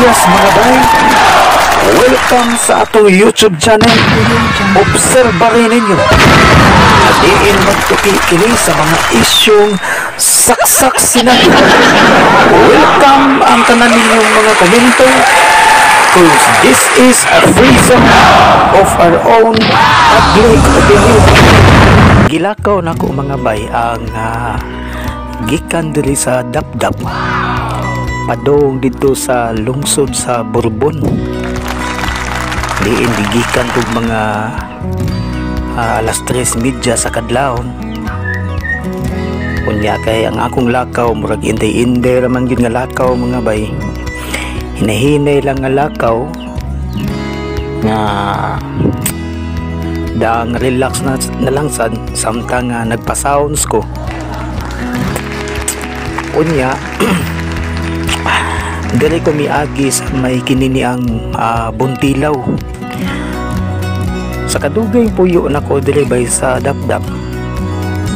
Yes mga bay, welcome sa atong YouTube channel. Obserbahin ninyo, diin magtukikili sa mga isyong saksak sinadyo. Welcome ang tanan ninyong mga komento, cause this is a free zone of our own public opinion. Gilakaw na ko mga bay ang gikan diri sa Dapdap padong dito sa lungsod sa Bourbon. Diin gigikan og mga alas 3:30 sa kadlawon. Unya kay ang akong lakaw murag intay-inday raman gyud nga lakaw mga bay. Hinahinay lang nga lakaw nga daang relax na lang sad samtang nagpa-sounds ko. Unya diri ko miagi sa may kinini ang Buntilaw. Sa kadugay puyo na ko diri bay sa Dapdap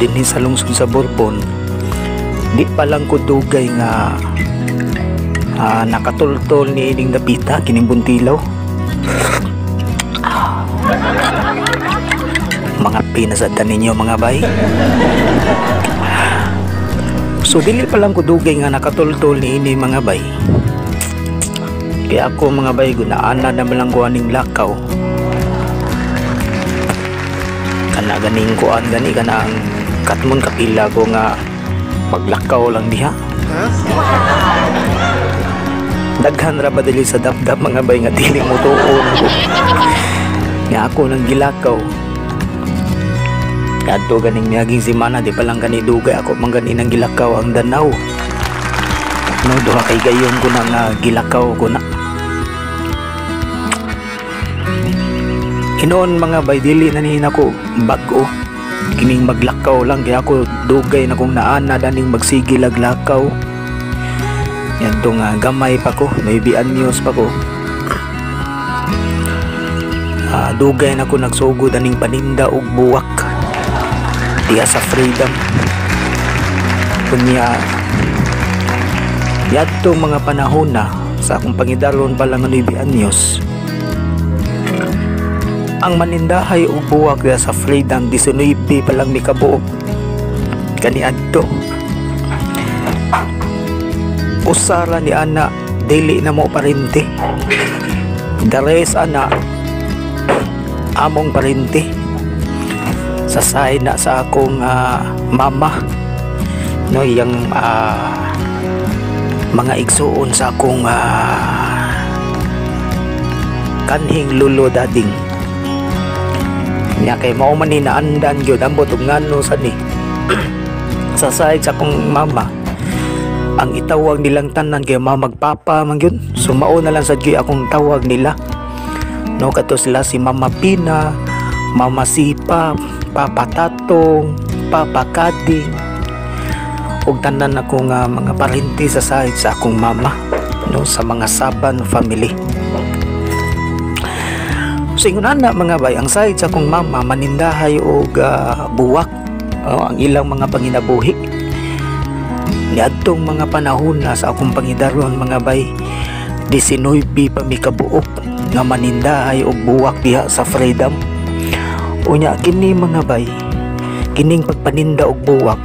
dinhi sa lungsod sa Bourbon. Di pa lang ko dugay nga nakatultol ni ining dapita kining Buntilaw. Mga pinasada ninyo mga bay. So dili pa lang ko dugay nga nakatultol ni ini mga bay. Kaya ako mga bay gunaana na lang ko aning lakaw. Kana ganing kuan gani kana ang katmon kapila ko nga maglakaw lang diha. Daghan ra ba dili sa Dapdap mga bay nga dili mo tuon ko. Nga ako nang gilakaw. Kadto ganing miaging semana di pa lang gani dugay ako man gani nang gilakaw ang Danaw. No duha kay gayon ko nang gilakaw ko na. Hinoon mga bay dili na nihin ako bag-o kining maglakaw lang kaya ako dugay na kung naana daning magsigil ag lakaw. Yan to nga gamay pa ko, maybe anyos pa ko. Dugay na ko nagsugod aning paninda og buwak diya sa Freedom. Kunya yadtong mga panahon na sa akong pangidaron pa lang maybe anyos. Ang manindahay og buwak diya sa Freedom 19 pa lang mikabuok kaniadto. Usara ni ana dili na mo parinti. Dares ana among parinti. Sasay na sa akong mama no yang mga igsuon sa akong kanhing lulo dading. Nya kay mao man ni naandan gyud ambot og ngano sa ni sa side sa akong mama ang itawag nilang tanan kay magpapa man gyud. So mao na lang sad gyud akong tawag nila no kato sila si Mama Pina, Mama Sipa, Papa Tatong, Papa Kading ug tanan ako nga mga parenti sa side sa akong mama no sa mga Saban family. So ingon na mga bay ang side sa akong mama manindahay og buwak ang ilang mga panginabuhi. Niadtong mga panahon na sa akong pangidaron mga bay 19 pa mikabuok nga manindahay og buwak diha sa Freedom. Unya kini mga bay kining pagpaninda og buwak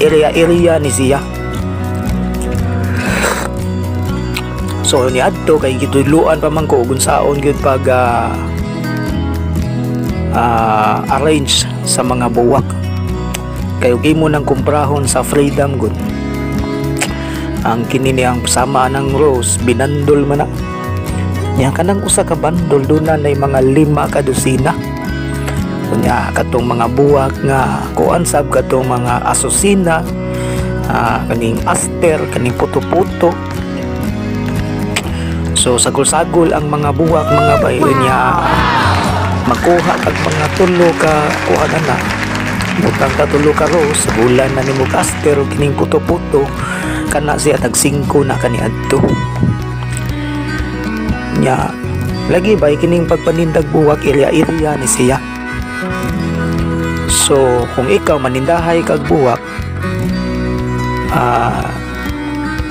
area ni siya. So niadto kay gitudluan pa man ko ug unsaon gyud pag arrange sa mga buwak. Kay ug imo nang kumprahon sa Freedom good. Ang kini niyang sama ng rose binandol man na. Nya kanang usa ka bandol duna nay mga 5 ka dosina. Kunya katong mga buwak nga kuan sab katong mga asusina, kaning aster, kaning puto-puto. So sagol-sagol ang mga buwak mga bay niya makuha kag mga tulo ka kuha na butang ka tulo ka rose sa bulan na nimo aster o kining puto-puto kana siya tag 5 na kaniadto. Nya lagi bay kining pagpanindag buwak area ni siya. So kung ikaw manindahay kag buwak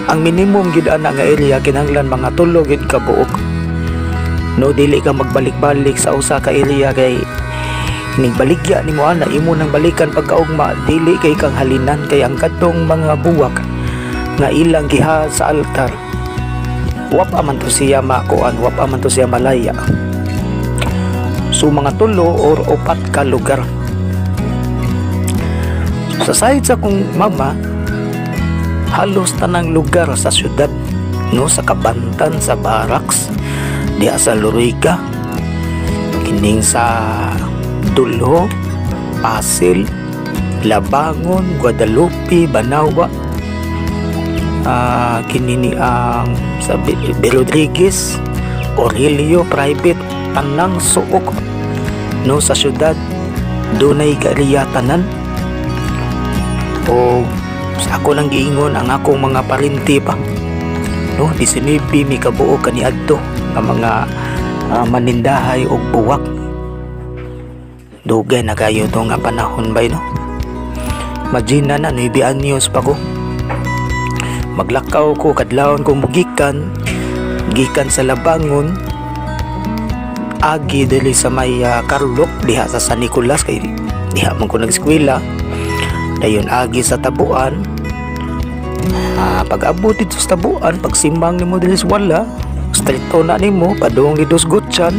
ang minimum gid ana nga area kinahanglan mga 3 gid ka buok. No, dili ka magbalik-balik sa usa ka area kay ning baligya nimo ana imo nang balikan pagkaugma, dili kay kang halinan kay ang kadtong mga buwak nga ilang giha sa altar wap aman to siya makuan, wap aman to siya malaya. So mga 3 or 4 ka lugar. Sa side sa kong mama, halos tanang lugar sa syudad, no, sa Kabantan, sa Barracks, diha sa Loriga, kining sa Dulho, Pasil, Labangon, Guadalupe, Banawa, kinini ang sa Rodriguez, Aurelio, Private, tanang suok, no, sa syudad dunay area tanan. O sa ako nang giingon ang akong mga parinti pa, no, 19 mi kabuo kaniadto nga mga manindahay og buwak. Dugay na kayo to nga panahon bay, no. Imagine na 9 anyos pa ko, maglakaw ko kadlawon kong gikan sa Labangon agi dili sa may Carloc diha sa San Nicolas kay diha man ko nag-eskwela. Dayon agi sa Tabuan, pag abot dito sa Tabuan, pag simbang nimo dili sa wala strito na nimo padung dito sa Gutsan,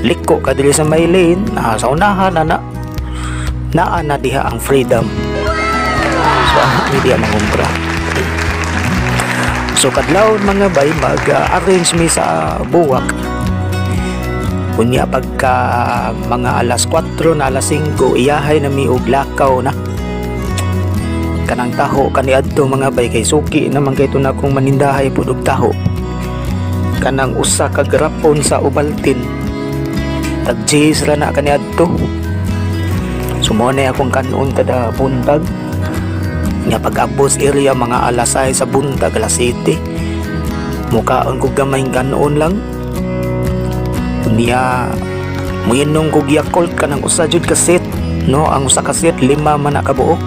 liko ka dili sa may lane, sa unahan na diha ang Freedom. So hindi diha mangumpra. So kadlawon mga bay mag-arrange mi sa buwak. Kunya pagka mga alas 4 na alas 5 iyahay na mi og lakaw na. Kanang taho kaniadto mga bay kay suki naman kay to na kong manindahay pud og taho. Kanang usa ka grapon sa Ubaltin. Tag-jis ra na kaniadto. Sumone akong kanon kada buntag. Nga pag-abos area mga alas 6 sa buntag, alas 7, mukaon ko gamay kanon lang. Niya muinong ko Yakult ka ng usa jud kaset, no, ang usa kaset 5 man na kabuok.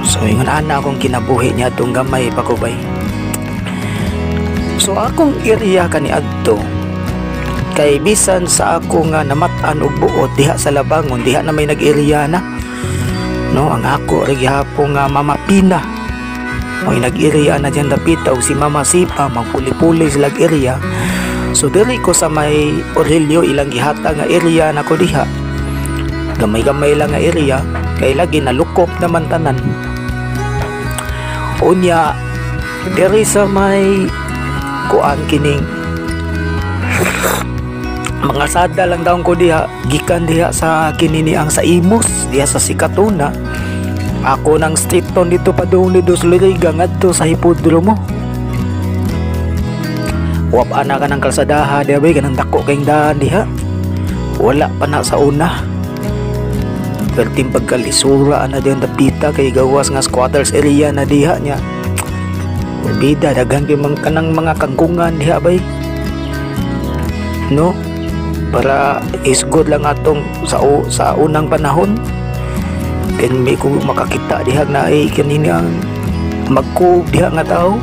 So ingon ana akong kinabuhi niya tong gamay pa ko bay. So akong area kaniadto kay bisan sa ako nga namatan og buot diha sa Labangon, diha na may nag-area na, no, ang ako ri gihapon nga Mama Pina may nag-area na diyan dapita og si Mama Sipa magpuli-puli sila area. So dili ko sa may Aurelio ilang gihata nga area na ko diha, gamay-gamay lang nga area kay lagi nalukop naman tanan. Unya diri sa may kuan kining mga sada lang daw ko diha, gikan diha sa kinini ang sa Imus diha sa Sikatuna. Ako nang street town dito pa doon dito sa Loriga ngadto sa hipodromo. Wap ana ka ng kalsadaha diha bay kanang dako kayong daan diha. Wala pa na sa una. Perting pagkalisura na diyan dapita kay gawas nga squatters area na diha niya. Bida daghang mang kanang mga kangkungan diha bay, no, para is good lang atong sa unang panahon. Ken may ko makakita diha na ay kanini ang magkug diha nga tao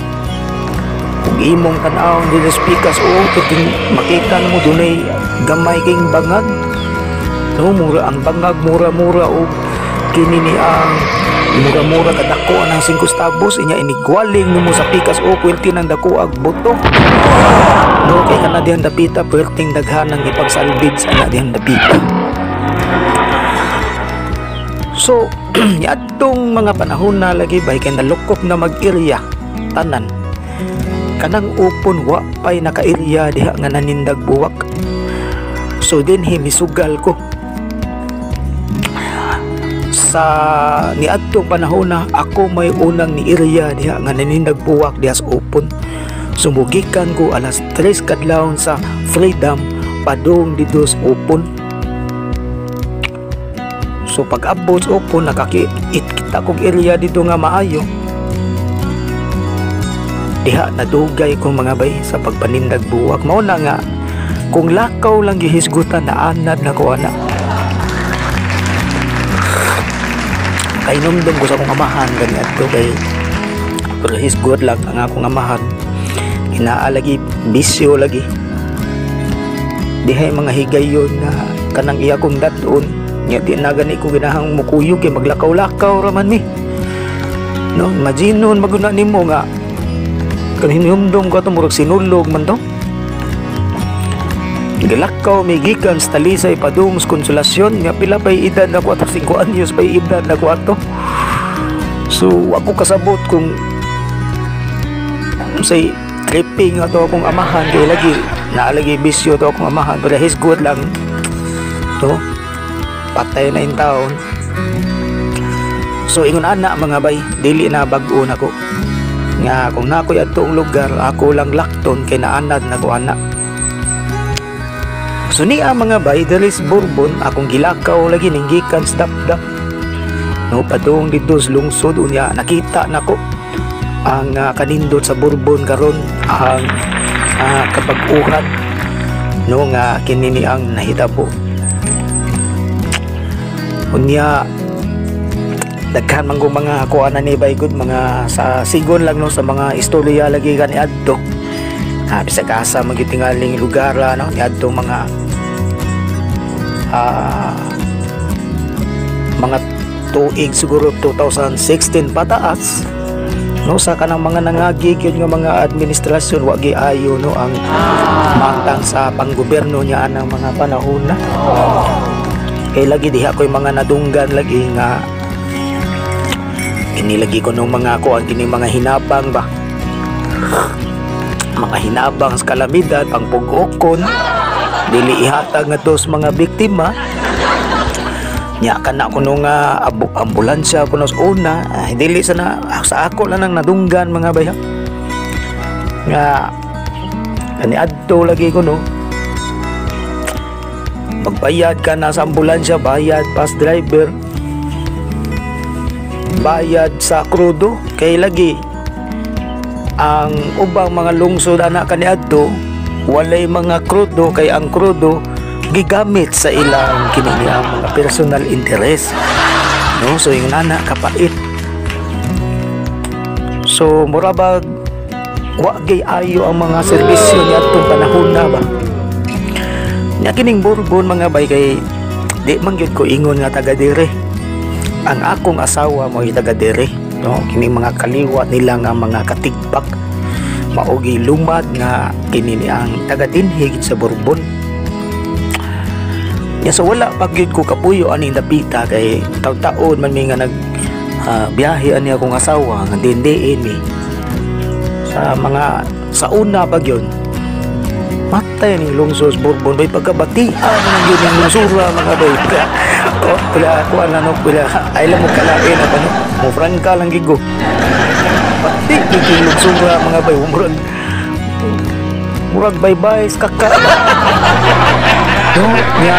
ug imong tan-aw dili speakers o perting makita mo dunay gamay king bangag, no, mura ang bangag mura-mura o kinini ang mura-mura kadako ang 5 centavos inya inigwaling mo sa pikas o kwelti ng dako ag buto, no, kay kana dihan dapita perting daghanang ipagsalbid sa ana dihan dapita. So yadtong mga panahon na lagi bay kay nalukop na mag-area tanan kanang upon wa pay naka-area diha nga nanindag buwak. So dinhi misugal ko sa niadtong panahon na ako may unang ni area diha nga nanindag buwak diha sa upon. Sumugikan ko alas 3 kadlawon sa Freedom padung dito sa upon. So pag abot sa upon nakakita kong area dito nga maayo, diha nadugay kong mga bay sa pagpanindag buwak. Mao na nga kung lakaw lang gihisgutan na anad na ko ana. Kay numdum ko sa akong amahan ganyan to kay pero his good lang ang akong amahan. Inaalagi bisyo lagi. Dihay mga higayon na kanang iya kong daton. Nya di na gani ko ginahang mukuyog kay maglakaw-lakaw raman mi. No, imagine nun maguna nimo nga kanhinumdum ko murag sinulog man to. Galakaw may gikan sa Talisay padung sa Konsolasyon nga pila pay edad na ko ato 5 anyos pay edad na ko ato. So ako kasabot kung say tripping ato akong amahan kay lagi naalagi bisyo to akong amahan pero his good lang to patay na in taon. So ingon ana mga bay dili na bag-o nako nga kung nakoy adtong lugar ako lang lakton kay naanad na ko ana. So niya mga bay diri sa Bourbon akong gilakaw lagi ning gikan sa Dapdap no padung dito sa lungsod unya nakita nako ang kanindot sa Bourbon karon ang kabag-uhan no nga kinini ang nahitabo unya daghan man kong mga kuana ni baygod mga sa sigon lang no sa mga istorya lagi kani adto bisag asa magitingaling lugar no ni adto mga tuig siguro 2016 pataas no sa kanang mga nangagig yun nga mga administrasyon wa giayo no ang mangtang sa panggobyerno niya anang mga panahon na kay lagi diha ko'y mga nadunggan lagi nga inilagi ko nung mga kuan kini mga hinabang ba mga hinabang sa kalamidad pangpugokon dili ihatag nga tos mga biktima nya kana ko nung ambulansya ko sa una dili sana sa ako lang nang nadunggan mga baya nga kani adto lagi ko no magbayad ka na sa ambulansya bayad pas driver bayad sa krudo kay lagi ang ubang mga lungsod ana kaniadto walay mga krudo kay ang krudo gigamit sa ilang kinini ang mga personal interest no so yung nana kapait so murabag wa gay ayo ang mga serbisyo ni atong panahon na ba nya kining Bourbon mga bay kay di man gyud ko ingon nga taga dire ang akong asawa mo taga dire no kining mga kaliwa nila nga mga katigbak maogi lumad nga kinini ang taga dinhig sa Bourbon ya so wala pagyud ko kapuyo ani napita kay taon man mi nga nag biyahe ani akong asawa nga dindiin mi sa mga sa una pagyon matay ni lungsod Bourbon bay pagkabatian nang yun yung lungsura mga bay pila ako ano pila ay lang mo kalain na no mo frangka lang gigo pati yung lungsura mga bay murag bye-bye kaka no nya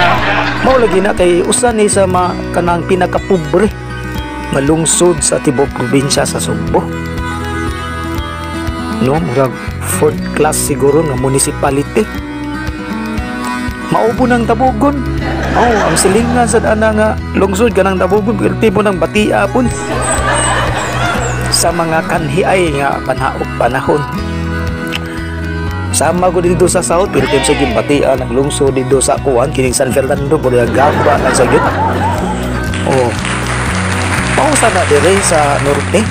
mao lagi na kay usa ni sa kanang pinakapobre nga lungsod sa tibok probinsya sa Sugbo no murag fourth class siguro nga municipality maubo ng Tabugon ang silingan sa ana nga lungsod kanang Tabugon tipo ng batia pun sa mga kanhiay nga panahon sama ko dito sa South pero sa gimbatian ang lungsod dito sa kuan kining San Fernando pud gamba lang sa gyud pausa na dire sa norte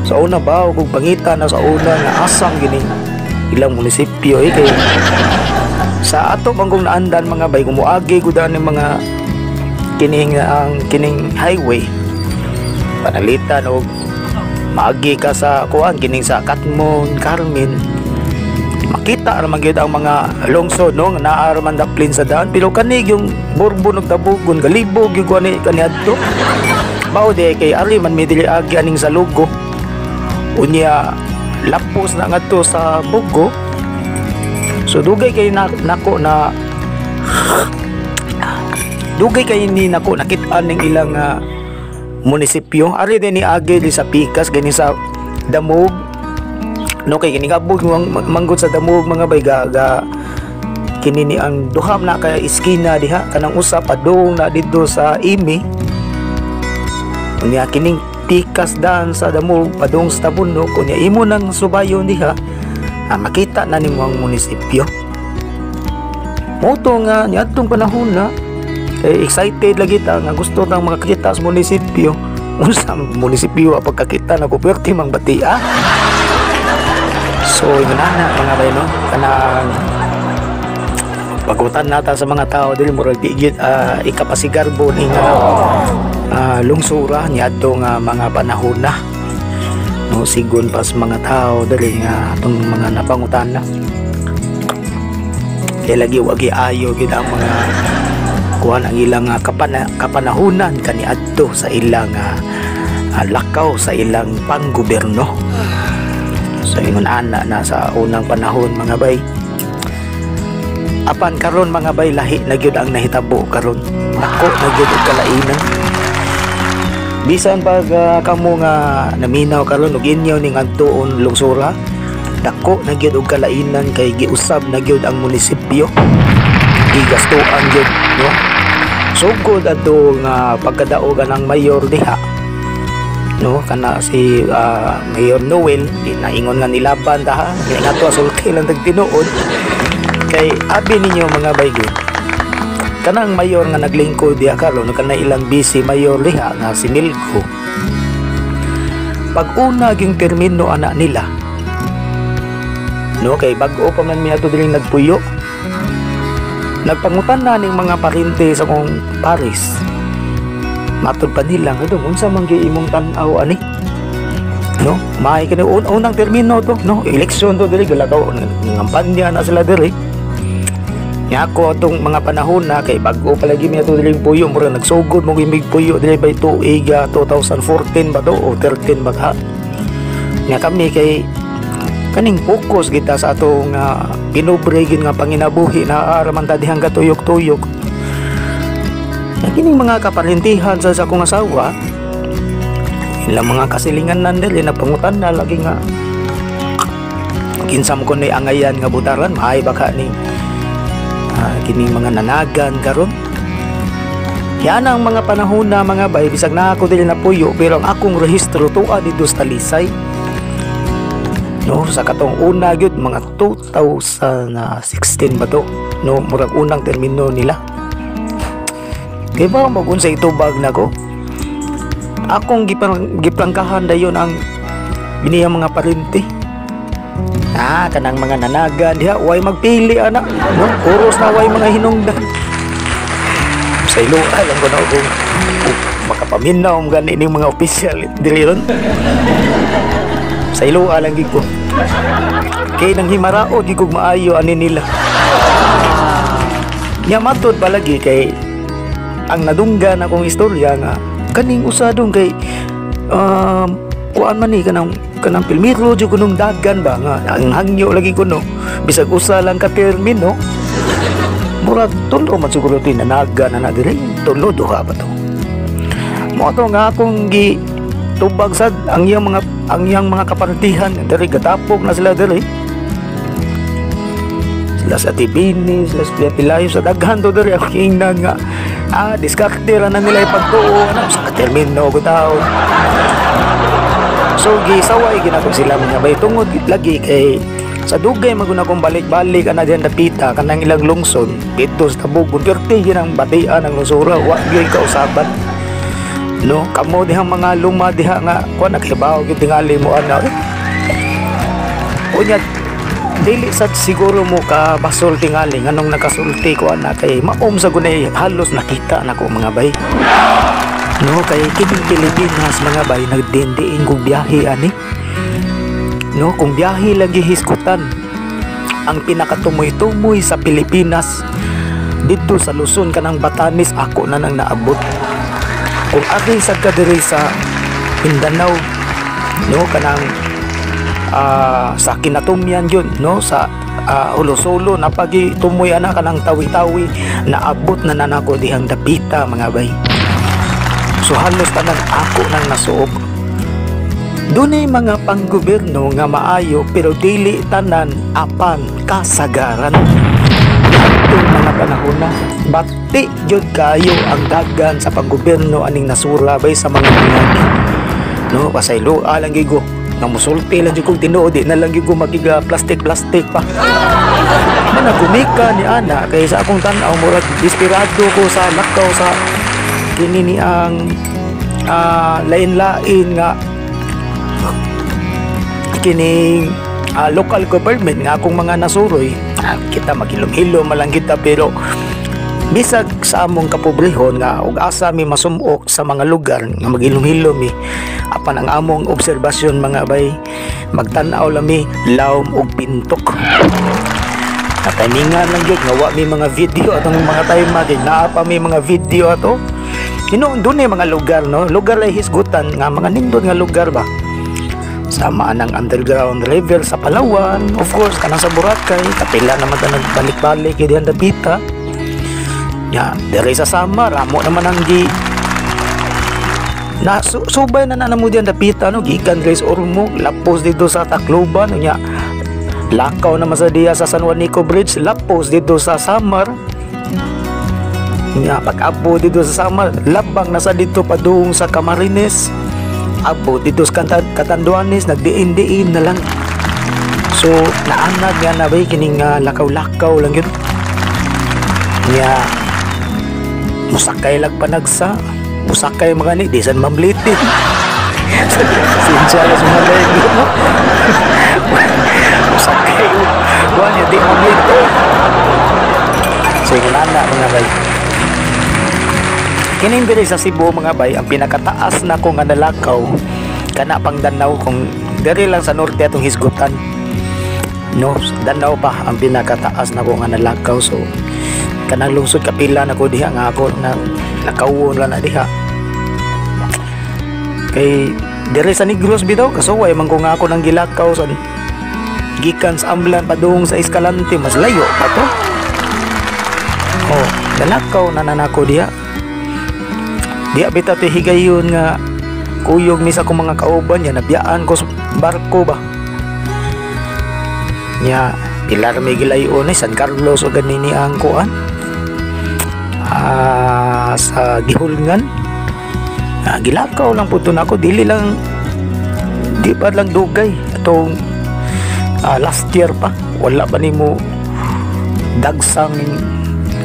sa una ba kung pangitan na sa una nga asang gining ilang munisipyo kay sa ato manggong naandan mga bay kumuagi gudan ng mga kining highway panalitan og maagi ka sa kuan kining sa Katmon, Carmen makita naman gyud ang mga lungsod no nga naa man daplin sa daan pero kanig yung Bourbon ug Tabugon galibog yung kaniadto mao di kay ari man medili agi aning sa Lugo unya lapos na ngadto sa Bugo so dugay kay nako na dugay kay ni nako nakit-an ning ilang munisipyo ari din ni agi di sa Pikas gani sa Damog no kay kini kabog manggod sa Damog mga bay ga kinini ang duham na kay iskina diha kanang usa padung na didto sa Imi unya kining pikas daan sa damo padung sa tabuno kunya imo nang subayon diha makita na nimo ang munisipyo. Moto nga niadtong panahon na kay excited lagi ta nga gusto nang makakita sa munisipyo. Unsa munisipyo pagkakita na ko perti mang batia. So inana mga bay no kanang pagutan nata sa mga tao dili murag digit ikapasigarbo ning lungsura niadto nga mga panahon na no sigon pas mga tao dali nga atong mga napangutan na kay lagi wagi ayo gid ang mga kuan ang ilang kapanahunan kaniadto sa ilang lakaw sa ilang panggobyerno. So ingon ana na sa unang panahon mga bay apan karon mga bay lahi na gyud ang nahitabo karon nako na gyud og kalainan bisan pag kamo nga naminaw karon og inyo ning adtuon lungsura dako na gyud og kalainan kay giusab na gyud ang munisipyo gigastuan gyud no sugod adto nga pagkadaogan ng mayor diha no kana si Mayor Noel naingon nga nilaban ta nga ato sulti lang tagtinuod kay abi ninyo mga baygon kanang mayor nga naglingkod diha karon kana ilang busy mayor diha nga si Milko pag una ging termino ana nila no kay bag-o pa man mi ato diri nagpuyo nagpangutan na ning mga parente sa kong Paris matud pa nila nga dong unsa man gyud imong tan-aw ani no may kini unang termino to no eleksyon to diri galakaw ngampanya na sila diri nya ako atong mga panahon na kay bag-o palagi mi ato diri puyo mura nagsugod mo imig puyo diri by tuig 2014 ba to o 13 ba ha nya kami kay kaning focus kita sa atong pinubre gid nga panginabuhi na araman ta dihang katuyok-tuyok kining mga kaparintihan sa akong asawa ilang mga kasilingan nandili na pangutan na lagi nga kinsam ko ni angayan nga butaran maay baka ni kining mga nanagan karon yan ang mga panahon na mga bay bisag na ako dili na puyo pero ang akong rehistro tuwa dito sa Talisay no sa katong una gyud mga 2016 ba to no murag unang termino nila kay ba magunsa itubag na ko akong giprangkahan dayon ang biniyang mga parente kanang mga nanagan diha way magpili ana no kuros na way mga hinungdan sa ilo alam ko na kung makapaminaw gani ning mga opisyal diri ron sa ilo alang gid ko kay nang himarao di kog maayo ani nila nya matod palagi kay ang nadunggan akong istorya nga kaning usadong kay kuan man ni kanang pilmiro jud kunong dagan ba nga ang hangyo lagi kuno bisag usa lang ka termino murag tulo man siguro tinanagan na diri tulo duha ba to mo to nga akong gi tubag sad ang iyang mga kapartihan diri gatapog na sila diri sila sa Tibini sila sa Pilayo sa daghan to diri ako ingnan nga diskarte ra na nila ipagtuo sa termino ko tao so gisaway ginako sila mga bay tungod lagi kay sa dugay maguna kong balik-balik ana diyan dapita kanang ilang lungsod dito sa Tabugon perti ginang batian ang lungsura wa gyud kausaban no kamo dihang mga luma diha nga kuan nakahibaw gyud tingali mo ana unya dili sad siguro mo ka basol tingali nganong nakasulti ko ana kay maom sa gunay halos nakita nako mga bay no kay kining Pilipinas mga bay nagdindiin kong biyahe ani no kung biyahe lagi hiskutan ang pinakatumoy-tumoy sa Pilipinas dito sa Luzon kanang Batanes ako na nang naabot kung aking sa kadiri sa Mindanao no kanang sa Kinatumyan yun no sa Ulo-Solo napagi tumoy ana kanang tawi-tawi naabot na nanako dihang dapita mga bay so halos tanan ako nang nasuog dunay mga panggobyerno nga maayo pero dili tanan apan kasagaran atong mga panahon na bati jud kayo ang dagan sa panggobyerno aning nasura bay sa mga pinagi no pasaylo alang gigo nga musulti lang jud kog tinuod di na lang gigo magiga plastic pa man nagumika ni ana kay sa akong tan-aw murag desperado ko sa lakaw sa kini ni ang lain-lain nga kining local government nga akong mga nasuroy. Kita magilom-hilom malang kita, pero bisag sa among kapobrehon nga ug asa mi masumok sa mga lugar nga magilom-hilom mi apan ang among obserbasyon mga bay magtan-aw lami lawom og pintok. Nataningan lang gyud nga wa mi mga video atong mga time magin naa pa mi mga video ato. Doon mga lugar, no? Lugar ay hisgutan nga mga nindot nga lugar ba? Sama ng underground river sa Palawan, of course, kanang sa Boracay, kapila naman na nagbalik-balik, hindi ang Dabita. Ya, dere sa Samar, ramo naman ang subay na mo diyan Dabita, no? Gikan Grace Ormo, lapos dito sa Tacloban, nya lakaw naman sa diya sa San Juanico Bridge, lapos dito sa Samar. Nga pag-abo dito sa Samar, labang nasa dito padung sa Camarines, abo dito sa Catanduanes, nagdiin-diin na lang. So naanad nga na ba kining lakaw-lakaw lang yun nga musakay lang panagsa, musakay mga ni di san mamlitin sinsya na sumalay mo musakay wala di mamlitin. So nana mga bay kining diri sa Cebu mga bay, ang pinakataas na ko nga nalakaw kana pang Danau, kung diri lang sa norte atong hisgutan, no, Danau pa ang pinakataas na ko nga nalakaw. So kanang lungsod kapila na ko diha nga ako na nakawon lang na diha kay diri sa Negros bitaw kasuway man ko nga ako nang gilakaw sa gikan sa Amblan padung sa Escalante, mas layo pa to. Oh, nalakaw na nanako diha. Di abita ti higayon nga kuyog ni sa akong mga kauban niya, nabiyaan ko sa barko ba niya Pilar Migilayon San Carlos o ganini ang kuan sa Gihulngan. Gilakaw lang po na ako, dili pa lang dugay atong last year pa wala ba nimo dagsang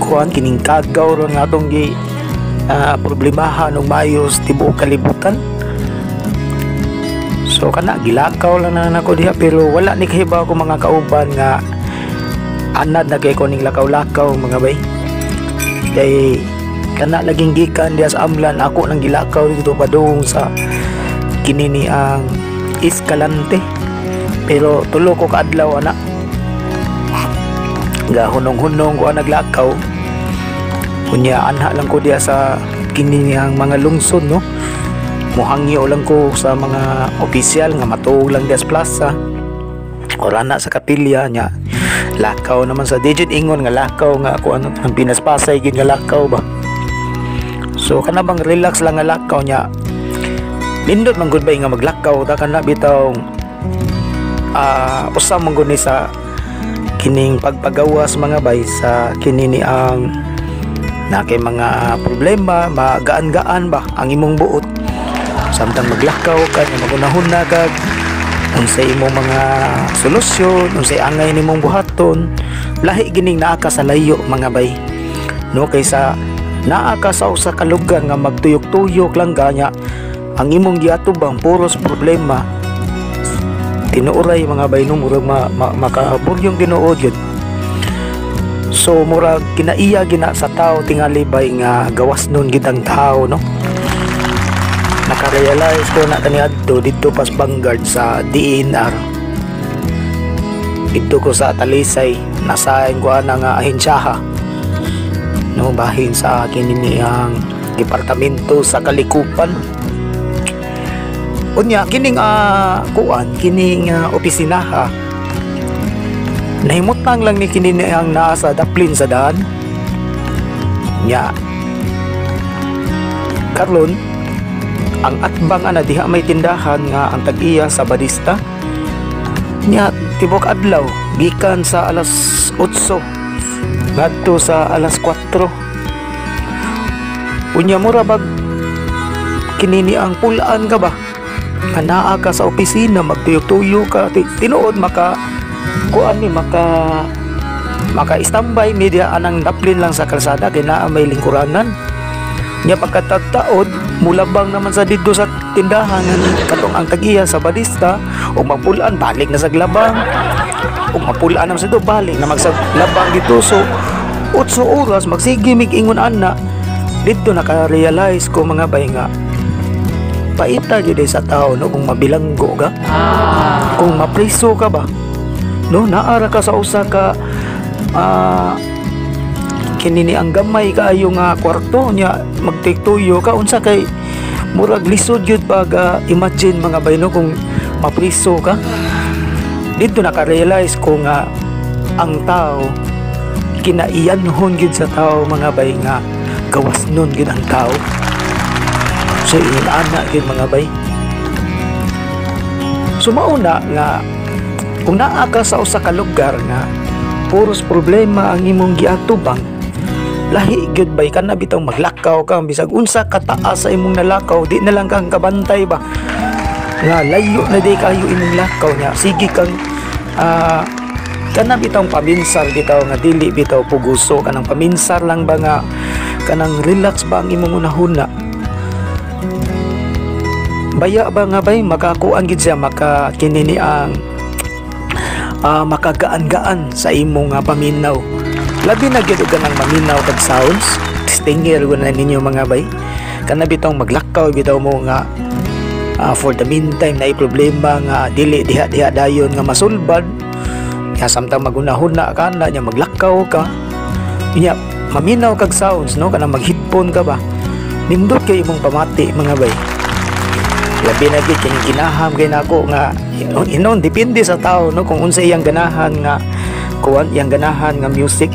kuan kining kagaw ron nga atong problemahan ng mayos tibuok kalibutan. So kana gilakaw lang na nako diha, pero wala ni kahibaw ko mga kauban nga anad na kay kuning lakaw-lakaw mga bay. Kay kana laging gikan diha sa Amlan ako nang gilakaw dito padung sa kinini ang Escalante, pero tulo ko kaadlaw ana ga hunong-hunong ko naglakaw. Kunya anha lang ko diya sa kini ang mga lungsod, no, muhangyo lang ko sa mga opisyal nga matuog lang diya sa plaza ora na sa kapilya nya lakaw naman sa digit ingon nga lakaw nga ako ano ang pinaspasay gid nga lakaw ba. So kana bang relax lang nga lakaw nya lindot man gud ba nga maglakaw ta kana bitaw usa man gud ni sa kining pagpagawas mga bay sa kinini ang na kay mga problema magaan-gaan ba ang imong buot samtang maglakaw ka magunahon na kag unsay imong mga solusyon, unsay angay nimong buhaton, lahi gining naa ka sa layo mga bay, no, kaysa naa ka sa usa ka lugar nga magtuyok-tuyok lang ganya ang imong giatubang puros problema tinuoray mga bay, no, murag makaburyong tinuod yun. So murag kinaiya gina sa tao tingali bay nga gawas nun gidang tao, no. Nakarealize ko na kaniadto dito pas Vanguard sa DNR dito ko sa Talisay nasahin ko na nga ahensyaha, no, bahin sa akin ini ang departamento sa Kalikupan. Unya kining kuan kining opisinaha nahimutang lang ni kini ang nasa daplin sa daan nya karon ang atbang ana diha may tindahan nga ang tag-iya sa Badista nya tibok adlaw gikan sa alas 8 ngadto sa alas 4 unya mura bag kinini ang pulaan ka ba Anaa ka sa opisina, magtuyo-tuyo ka, tinuod maka kuan ni maka standby media anang daplin lang sa kalsada kay naa may lingkuranan. Nya pagkatagtaod mulabang naman sa didto sa tindahan katong ang tagiya sa badista o mapulaan balik na sa glabang o mapulaan naman sa dito balik na magsaglabang dito. So 8 oras magsige mig ingon ana dito naka-realize ko mga bay nga paita gyud sa tao no kung mabilanggo ka, kung mapriso ka ba no, naara ka sa usa ka kinini ang gamay kaayo nga kwarto nya magtiktuyo ka unsa kay murag lisod gyud pag imagine mga bay no kung mapriso ka. Dito naka-realize ko nga ang tao kinaiyanhon gyud sa tao mga bay nga gawas nun gyud ang tao. So inana gyud mga bay. So mauna nga kung naa ka sa usa ka lugar nga puros problema ang imong giatubang, lahi gyud bay kana bitaw maglakaw ka bisag unsa kataas sa imong nalakaw di na lang kang kabantay ba nga layo na di kayo imong lakaw nya sige kang kana bitaw paminsar bitaw nga dili bitaw puguso kanang paminsar lang ba nga kanang relax ba ang imong unahuna baya ba nga bay makakuan gid siya makakinini ang makagaan-gaan sa imong paminaw. Labi na gyud ka nang maminaw kag sounds stinger ko na ninyo mga bay kana bitong maglakaw bitaw mo nga for the meantime na problema nga dili diha dayon nga masulbad ya samtang magunahuna ka na nya maglakaw ka nya maminaw kag sounds no kana mag-headphone ka ba nindot kay imong pamati mga bay. Labi na gyud kining kinaham kay nako nga inon depende sa tao no kung unsa iyang ganahan nga kuan iyang ganahan nga music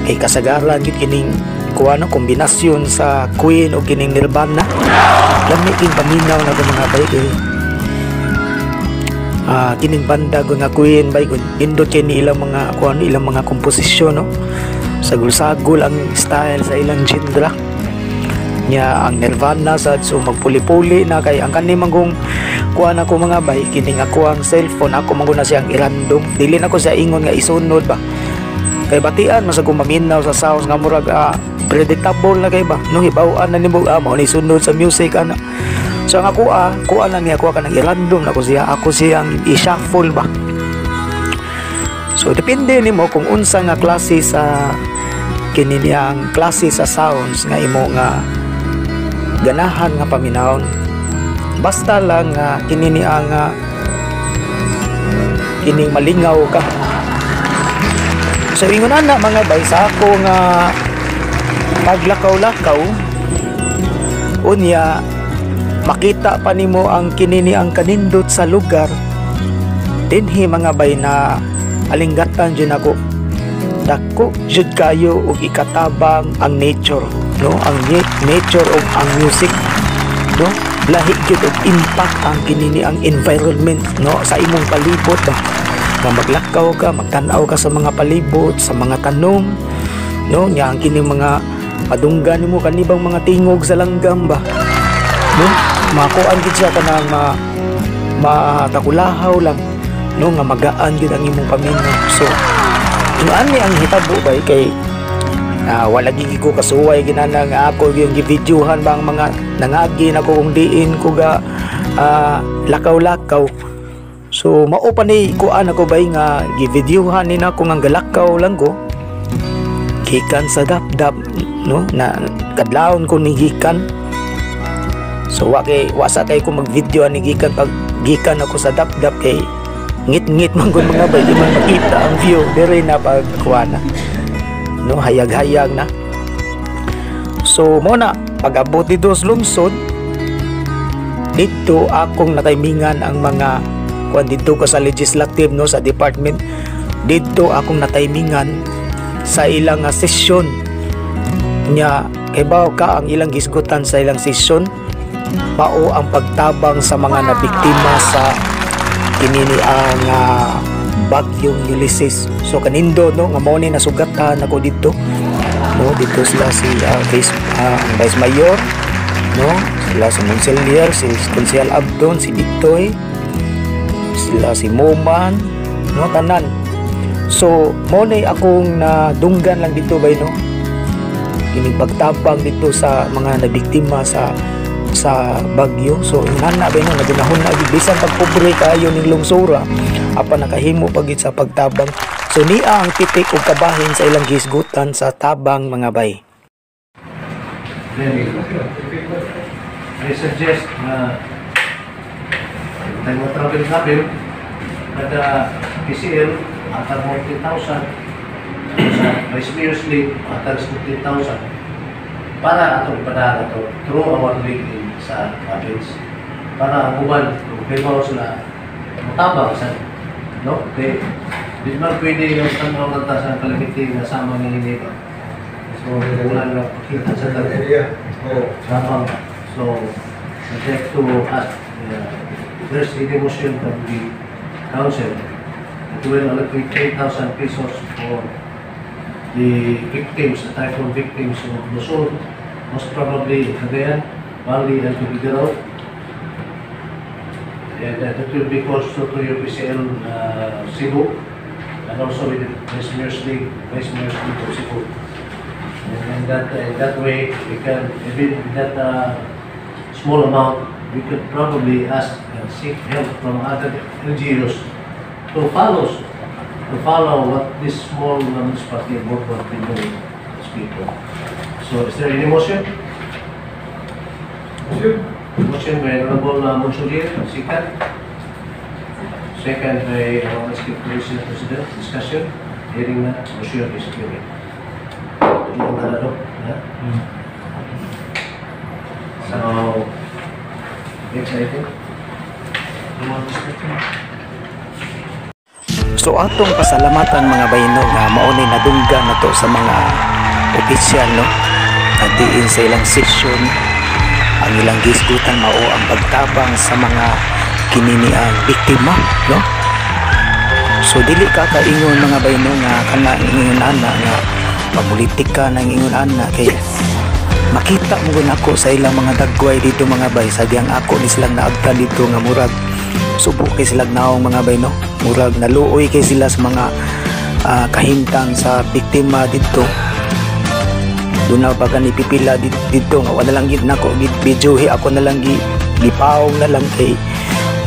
kay kasagaran gyud kining kuan no kombinasyon sa Queen o kining Nirvana lami king paminaw na mga bay kay kining banda ko nga Queen bay kun indot kay ni ilang mga kuan ilang mga komposisyon no sagol-sagol ang style sa ilang genre nya ang Nirvana sad so magpuli-puli na kay ang kani manggong kuan ako mga bay kining ako ang cellphone ako manggong na siyang irandom dili na ko siya ingon nga isunod ba kay batian mas ako maminaw sa sounds nga murag predictable na kay ba no hibaw-an na nimo mao ni sunod sa music ana so ang ako kuan lang niya ako kanang irandom ako siyang i-shuffle ba so depende nimo kung unsa nga klase sa kini niyang klase sa sounds nga imo nga ganahan nga paminawon basta lang kini ang kining malingaw ka so ingon na mga bay sa ako nga paglakaw-lakaw unya makita pa nimo ang kinini ang kanindot sa lugar dinhi mga bay na alinggatan jud ako dako jud kayo og ikatabang ang nature no ang nature of ang music no lahi jud og impact ang kinini ang environment no sa imong palibot ba nga maglakaw ka magtan-aw ka sa mga palibot sa mga tanom no nya ang kini mga padunggan nimo kanibang mga tingog sa langgam ba no makuan gid siya kanang matakulahaw lang no nga magaan gid ang imong paminaw so ani ang hitabo bay kay wala gigi ko kasuway ginana nga ako yung gi-videohan bang mga nangagi na ko kung diin ko ga lakaw-lakaw so mao pa ni kuan ako bay nga gi-videohan ni nako nga galakaw lang ko gikan sa dapdap no na kadlawon ko ni gikan so wa sa kay ko mag-video ni gikan pag gikan ako sa dapdap kay ngit-ngit man gud mga bay di man makita ang view dire na pagkuana no hayag-hayag na so mo na pag-abot dito sa lungsod dito akong nataymingan ang mga kuan dito ko sa legislative no sa department dito akong nataymingan sa ilang session nya kay baw ka ang ilang gisgutan sa ilang session mao ang pagtabang sa mga nabiktima sa kinini ang bagyong Ulysses so kanindo no nga mao ni nasugatan ako dito no dito sila si Vice Mayor no? Sila si Monselier, si Konsehal Abdon, si Dictoy, sila si Moman, no, tanan. So mo nay akong nadunggan lang dito bay, no, kining pagtabang dito sa mga nabiktima sa bagyo. So inana bay, no, nagunahon na gid bisan pag pobre kayo ning lungsura apa nakahimo pagit sa pagtabang. So niya ang titik og kabahin sa ilang gisgutan sa tabang, mga bay. I suggest na tayo travel natin kada PCL atar 40,000 sa Vice Mayor's League atar 50,000 para atong ipadala to through our league sa province para uban kung sila matabang sa, no? Di man pwede yung tanong ng sa kalamiting na sama ng hiniba. So wala na kita sa talaga. Sama. So subject to us, there's a motion from the council that will allocate 8,000 pesos for the victims, the typhoon victims of Luzon, most probably Cagayan, Bali, and Tubigaraw. And that will be also to UPCL Cebu, and also with the Vice Mayor's League of Cebu. And that way, we can, with that small amount, we could probably ask and seek help from other NGOs to follow what this small municipality work has been doing to these people. So, is there any motion? Motion by Honorable Monselier, Sikat. Second by Honorable President. Discussion. Hearing na, motion is carried. Yung talado. So, next item. So atong pasalamatan, mga bayno, nga maunay nadunggan na to sa mga opisyal, no, na diin sa ilang session ang ilang gisgutan mao ang pagtabang sa mga kininiang biktima, no. So dili ka kaingon, mga bayno, nga kana ingon ana nga papolitika nang ingon ana kay makita mo gun ako sa ilang mga dagway dito, mga bay, sadyang ako ni silang naagtan dito nga murag subo kay silang naong, mga bay, no, murag naluoy kay sila sa mga kahimtang sa biktima dito. Doon na pagka nipipila dito nga wala lang gid nako gid videohi, ako na lang gipawong na lang kay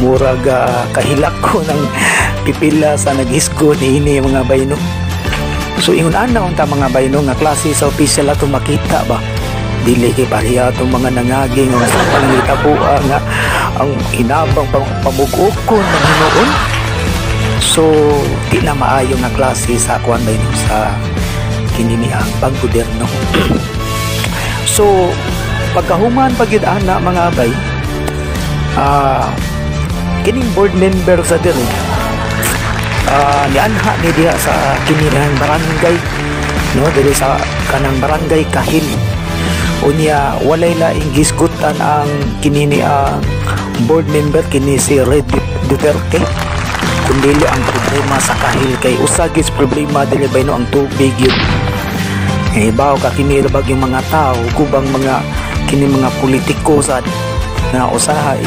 murag kahilak ko ng pipila sa naghisgo niini, mga bay, no. So ingon ana unta, mga bay, no, nga klase sa opisyal ato makita ba dili kay pareha itong mga nangaging nga sa panangita po nga ang hinabang pamugukon ng Hinoon. So di na maayo nga klase sa kuan bay, no, sa kininiang paggobyerno. So pagkahuman pagid ana, mga bay, kining board member sa diri nianha ni diha sa kininiang barangay, no, diri sa kanang barangay Kahil. Unya walay laing gisgutan ang kinini ang board member kini si Red Duterte, kundi ang problema sa Kahil kay usagis problema dili bay, no, ang tubig yun. Ibaw ka kini rabag yung mga tao kubang mga kini mga politiko sa na usahay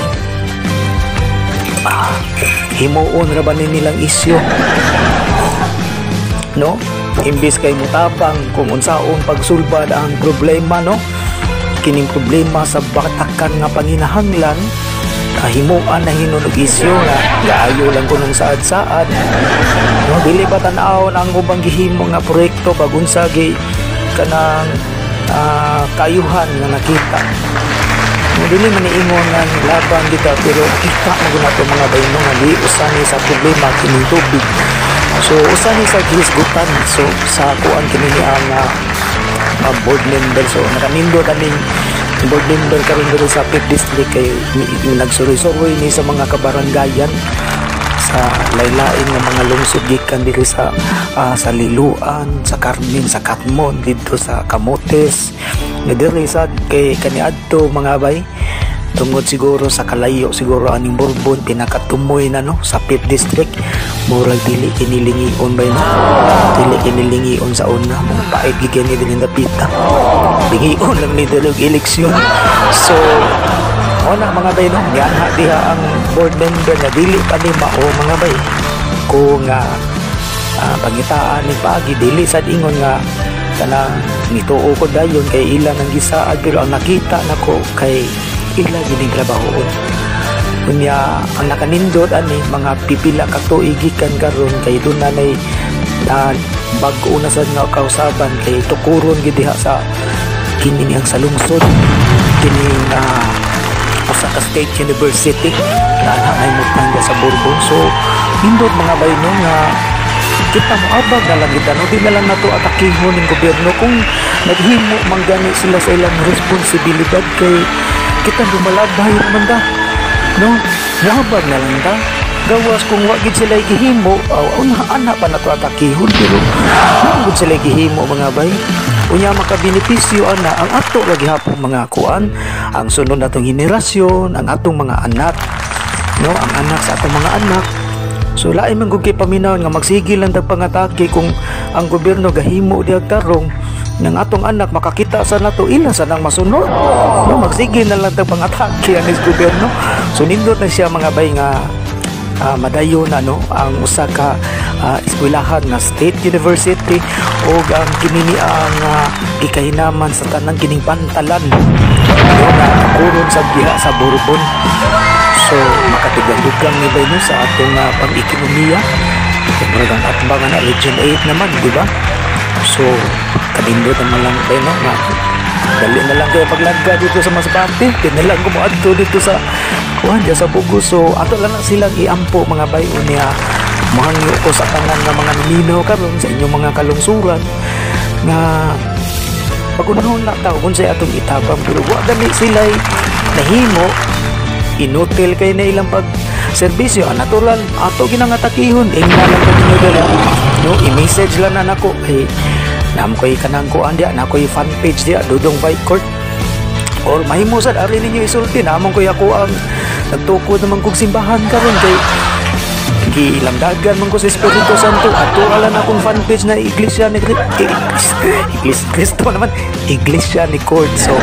himuon ra ba nilang isyu, no, imbis kay mutabang kung unsaon pagsulbad ang problema, no, kining problema sa batakan nga panginahanglan himuan na hinunog isyu nga gaayo lang kunong saad-saad, no, dili pa tan-aw ang ubang gihimo nga proyekto pag unsa gi kanang kayuhan nga nakita. Dili man niingon nga laban dito, pero kita mo guna to, mga bayno, nga di usani sa problema kining tubig. So usani sa gisgutan, so sa kuan kini ang board member. So nakanindo kaming board member karon diri sa 5th district kay nagsuroy-suroy ni sa mga kabarangayan sa laylain nga mga lungsod gikan diri sa Liloan, sa Carmen, sa Katmon, dito sa Camotes, nga diri sa kay kaniadto, mga bay, tungod siguro sa kalayo siguro aning Bourbon pinakatumoy na no sa 5th district murag dili kinilingion ba no dili kinilingion sa una mga paig gigani din yung dapita lingion lang ni dalog eleksyon so wala mga bay no gana diha ang board member na dili pa ni mao mga bay kung pangitaan ni pagi dili sad ingon nga kana nituo ko dayon kay ila nang gisaad pero ang nakita nako kay ila gining trabahoon kunya ang nakanindot ani mga pipila ka tuig gikan karon kay dunay bag-o na sad nga kausaban kay tukuron gid diha sa kini ang salungsod kini usa ka state university na may mutanga sa Bourbon so indot mga bayno nga kita mo abag na lang kita no di na lang nato atakihon ng gobyerno kung naghimo man gani sila sa ilang responsibilidad kay kita lumalabay naman da no muhabag na lang da gawas kung wagid sila gihimo ana pa nato atakihon pero wagid sila gihimo mga bay unya makabenepisyo ana ang ato lagi hapon mga kuan ang sunod natong henerasyon ang atong mga anak no ang anak sa atong mga anak. So lain man gud kay paminaw nga magsigil lang tag pangatake kung ang gobyerno gahimo diag tarong ng atong anak makakita sa nato ila sa nang masunod no magsigil na lang tag pangatake ang gobyerno so nindot na siya mga bay nga madayon na no ang usa ka eskwelahan nga state university o ang kinini ang gikahinaman sa tanang kining pantalan na kakuron sa diha sa Bourbon. So makatugang-dugang ni ba sa atong pang-ekonomiya kumbaga ang atbangan na Region 8 naman di ba so kanindot naman lang ba no dali na lang kayo paglagga dito sa Masbate din lang kumuadto dito sa kuhan sa Bugo so ato lang na silang iampo mga bayo niya mahangyo ko sa tangan ng mga nilinaw karon sa inyong mga kalungsuran na pagunahon na tao kung sa atong itabang pero wag gani sila'y nahimo inutil kay na ilang pag serbisyo natural ato ginangatakihon ingna lang ko ninyo dala no i-message lang na nako kay nam ko'y kanang kuan dia na ko'y fan page dia Dudong Bike Court or mahimo sad ari ninyo isulti namon ko'y ako ang nagtukod naman kong simbahan karon kay gilamdagan man ko sa Espiritu Santo ato ala na akong fan page na Iglesia ni Cristo naman Iglesia ni Court so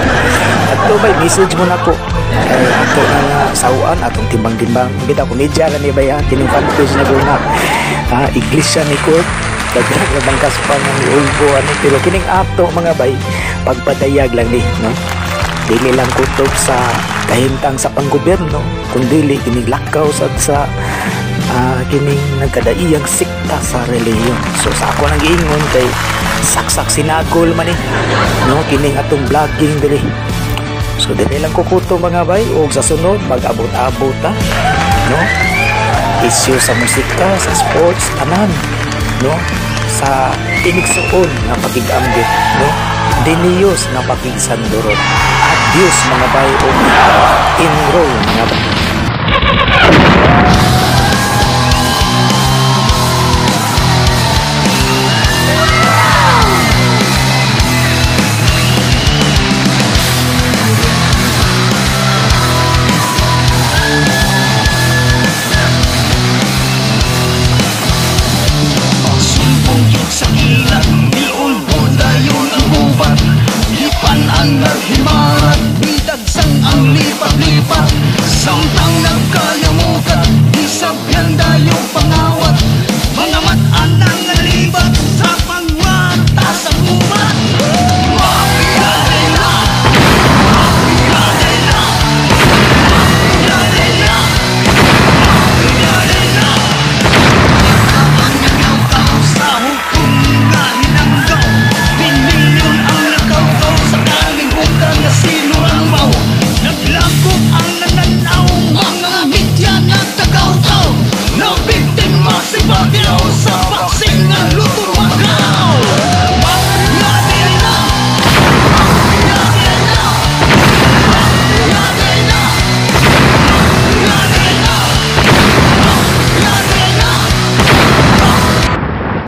ato ba message mo nako ato na sawaan atong timbang-timbang kita ko media lang ni bayan kining fan page na doon na Iglesia ni Court dagdag na bangkas pa ng ulbo ano pero kining ato mga bay pagpadayag lang ni no dili lang kutob sa kahintang sa panggobyerno kundi kining lakaw sa kining nagkadaiyang sikta sa reliyon so sa ako nang giingon kay saksak sinagol man no kining atong vlogging dili so dili lang kukuto mga bay og sa sunod mag-abot-abot no isyu sa musika sa sports tanan no sa tinigsuon na pagigambit no diniyos na pakigsandurot adios mga bay og enroll mga bay